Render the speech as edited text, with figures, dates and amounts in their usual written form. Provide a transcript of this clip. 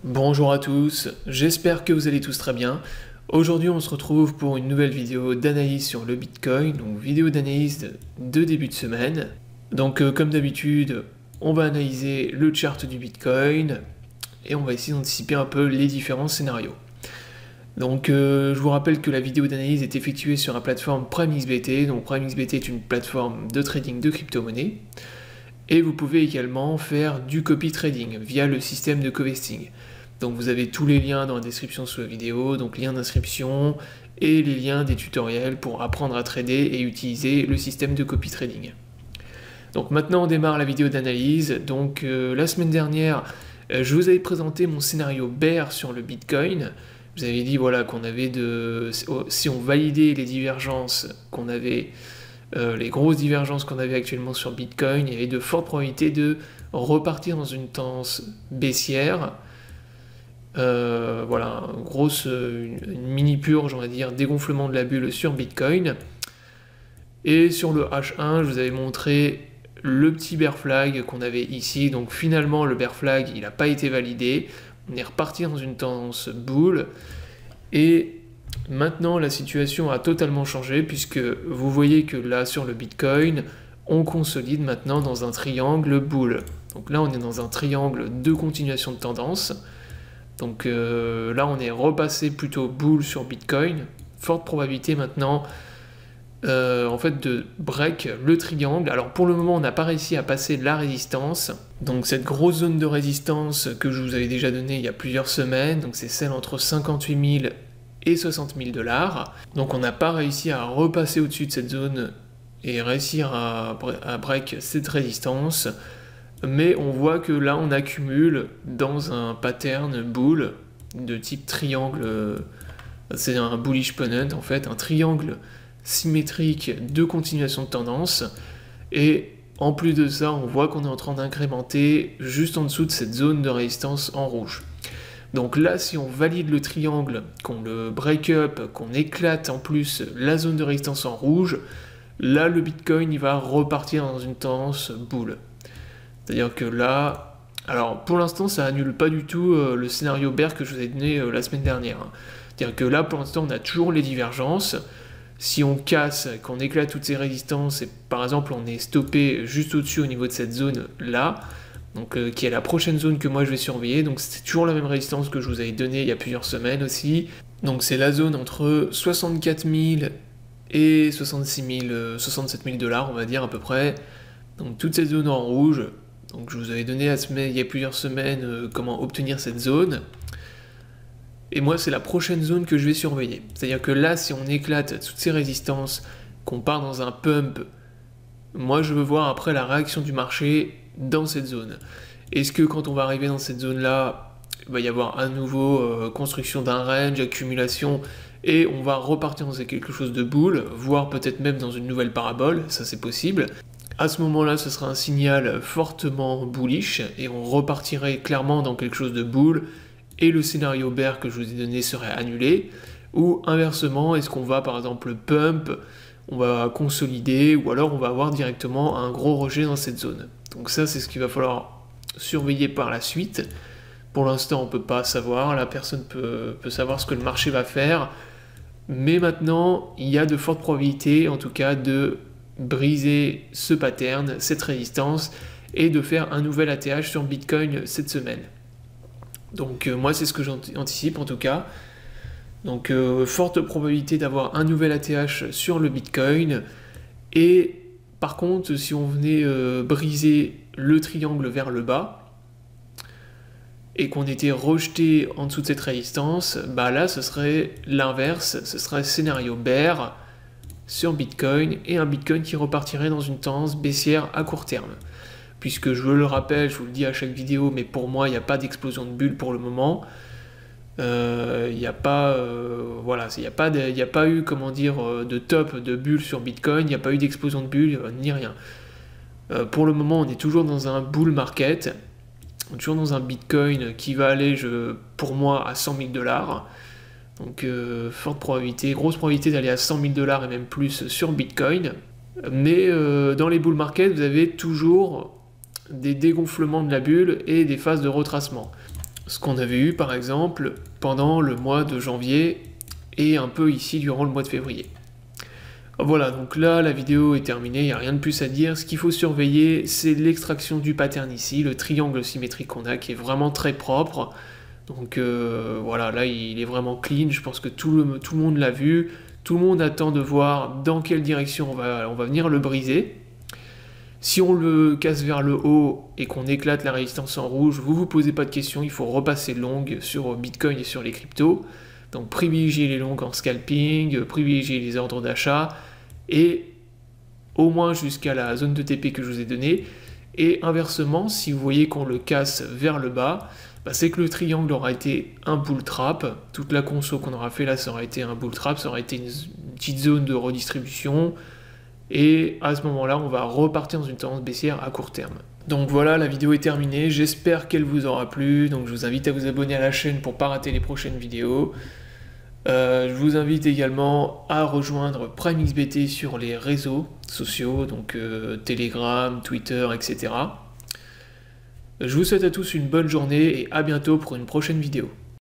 Bonjour à tous, j'espère que vous allez tous très bien. Aujourd'hui on se retrouve pour une nouvelle vidéo d'analyse sur le Bitcoin, donc vidéo d'analyse de début de semaine. Donc comme d'habitude, on va analyser le chart du Bitcoin et on va essayer d'anticiper un peu les différents scénarios. Donc je vous rappelle que la vidéo d'analyse est effectuée sur la plateforme PrimeXBT, donc PrimeXBT est une plateforme de trading de crypto-monnaies. Et vous pouvez également faire du copy trading via le système de covesting. Donc vous avez tous les liens dans la description sous la vidéo, donc lien d'inscription et les liens des tutoriels pour apprendre à trader et utiliser le système de copy trading. Donc maintenant on démarre la vidéo d'analyse. Donc la semaine dernière, je vous avais présenté mon scénario bear sur le Bitcoin. Je vous avais dit voilà qu'on avait si on validait les divergences qu'on avait, les grosses divergences qu'on avait actuellement sur Bitcoin, il y avait de fortes probabilités de repartir dans une tendance baissière. Voilà, une mini purge, on va dire, dégonflement de la bulle sur Bitcoin. Et sur le H1, je vous avais montré le petit bear flag qu'on avait ici. Donc finalement, le bear flag, il n'a pas été validé. On est reparti dans une tendance bull. Et maintenant, la situation a totalement changé puisque vous voyez que là, sur le Bitcoin, on consolide maintenant dans un triangle bull. Donc là, on est dans un triangle de continuation de tendance. Donc là, on est repassé plutôt bull sur Bitcoin. Forte probabilité maintenant, en fait, de break le triangle. Alors pour le moment, on n'a pas réussi à passer la résistance. Donc cette grosse zone de résistance que je vous avais déjà donnée il y a plusieurs semaines, donc c'est celle entre 58 000 et 60 000 $. Donc on n'a pas réussi à repasser au-dessus de cette zone et réussir à break cette résistance. Mais on voit que là on accumule dans un pattern bull de type triangle, c'est un bullish pennant en fait, un triangle symétrique de continuation de tendance. Et en plus de ça, on voit qu'on est en train d'incrémenter juste en dessous de cette zone de résistance en rouge. Donc là, si on valide le triangle, qu'on le break up, qu'on éclate en plus la zone de résistance en rouge, là le Bitcoin il va repartir dans une tendance bull. C'est-à-dire que là, alors pour l'instant ça annule pas du tout le scénario bear que je vous ai donné la semaine dernière. C'est-à-dire que là pour l'instant on a toujours les divergences. Si on casse, qu'on éclate toutes ces résistances et par exemple on est stoppé juste au-dessus au niveau de cette zone là, donc qui est la prochaine zone que moi je vais surveiller, donc c'est toujours la même résistance que je vous avais donnée il y a plusieurs semaines aussi. Donc c'est la zone entre 64 000 et 67 000 $, on va dire à peu près. Donc toute cette zone en rouge. Donc je vous avais donné il y a plusieurs semaines comment obtenir cette zone. Et moi c'est la prochaine zone que je vais surveiller. C'est-à-dire que là si on éclate toutes ces résistances, qu'on part dans un pump, moi je veux voir après la réaction du marché dans cette zone. Est-ce que quand on va arriver dans cette zone là, il va y avoir à nouveau construction d'un range, accumulation, et on va repartir dans quelque chose de bull, voire peut-être même dans une nouvelle parabole, ça c'est possible. À ce moment-là, ce sera un signal fortement bullish et on repartirait clairement dans quelque chose de bull et le scénario bear que je vous ai donné serait annulé. Ou inversement, est-ce qu'on va par exemple pump, on va consolider ou alors on va avoir directement un gros rejet dans cette zone. Donc ça, c'est ce qu'il va falloir surveiller par la suite. Pour l'instant, on ne peut pas savoir, la personne peut savoir ce que le marché va faire. Mais maintenant, il y a de fortes probabilités en tout cas de briser ce pattern, cette résistance, et de faire un nouvel ATH sur Bitcoin cette semaine. Donc moi c'est ce que j'anticipe en tout cas. Donc forte probabilité d'avoir un nouvel ATH sur le Bitcoin. Et par contre si on venait briser le triangle vers le bas et qu'on était rejeté en dessous de cette résistance, bah là ce serait l'inverse, ce serait scénario bear sur Bitcoin et un Bitcoin qui repartirait dans une tendance baissière à court terme. Puisque je le rappelle, je vous le dis à chaque vidéo, mais pour moi il n'y a pas d'explosion de bulle pour le moment. Il n'y a pas, voilà, il n'y a pas eu, comment dire, de top de bulle sur Bitcoin, il n'y a pas eu d'explosion de bulle, ni rien. Pour le moment, on est toujours dans un bull market, toujours dans un Bitcoin qui va aller, pour moi, à 100 000 $. Donc forte probabilité, grosse probabilité d'aller à 100 000 $ et même plus sur Bitcoin. Mais dans les bull market, vous avez toujours des dégonflements de la bulle et des phases de retracement. ce qu'on avait eu par exemple pendant le mois de janvier et un peu ici durant le mois de février. Voilà, donc là la vidéo est terminée, il n'y a rien de plus à dire. Ce qu'il faut surveiller, c'est l'extraction du pattern ici, le triangle symétrique qu'on a qui est vraiment très propre. Donc voilà, là il est vraiment clean, je pense que tout le monde l'a vu. Tout le monde attend de voir dans quelle direction on va venir le briser. Si on le casse vers le haut et qu'on éclate la résistance en rouge, vous posez pas de questions, il faut repasser long sur Bitcoin et sur les cryptos. Donc privilégiez les longs en scalping, privilégiez les ordres d'achat, et au moins jusqu'à la zone de TP que je vous ai donnée. Et inversement, si vous voyez qu'on le casse vers le bas, c'est que le triangle aura été un bull trap. Toute la conso qu'on aura fait là, ça aura été un bull trap, ça aura été une petite zone de redistribution. Et à ce moment-là, on va repartir dans une tendance baissière à court terme. Donc voilà, la vidéo est terminée, j'espère qu'elle vous aura plu. Donc je vous invite à vous abonner à la chaîne pour ne pas rater les prochaines vidéos. Je vous invite également à rejoindre PrimeXBT sur les réseaux sociaux, donc Telegram, Twitter, etc. Je vous souhaite à tous une bonne journée et à bientôt pour une prochaine vidéo.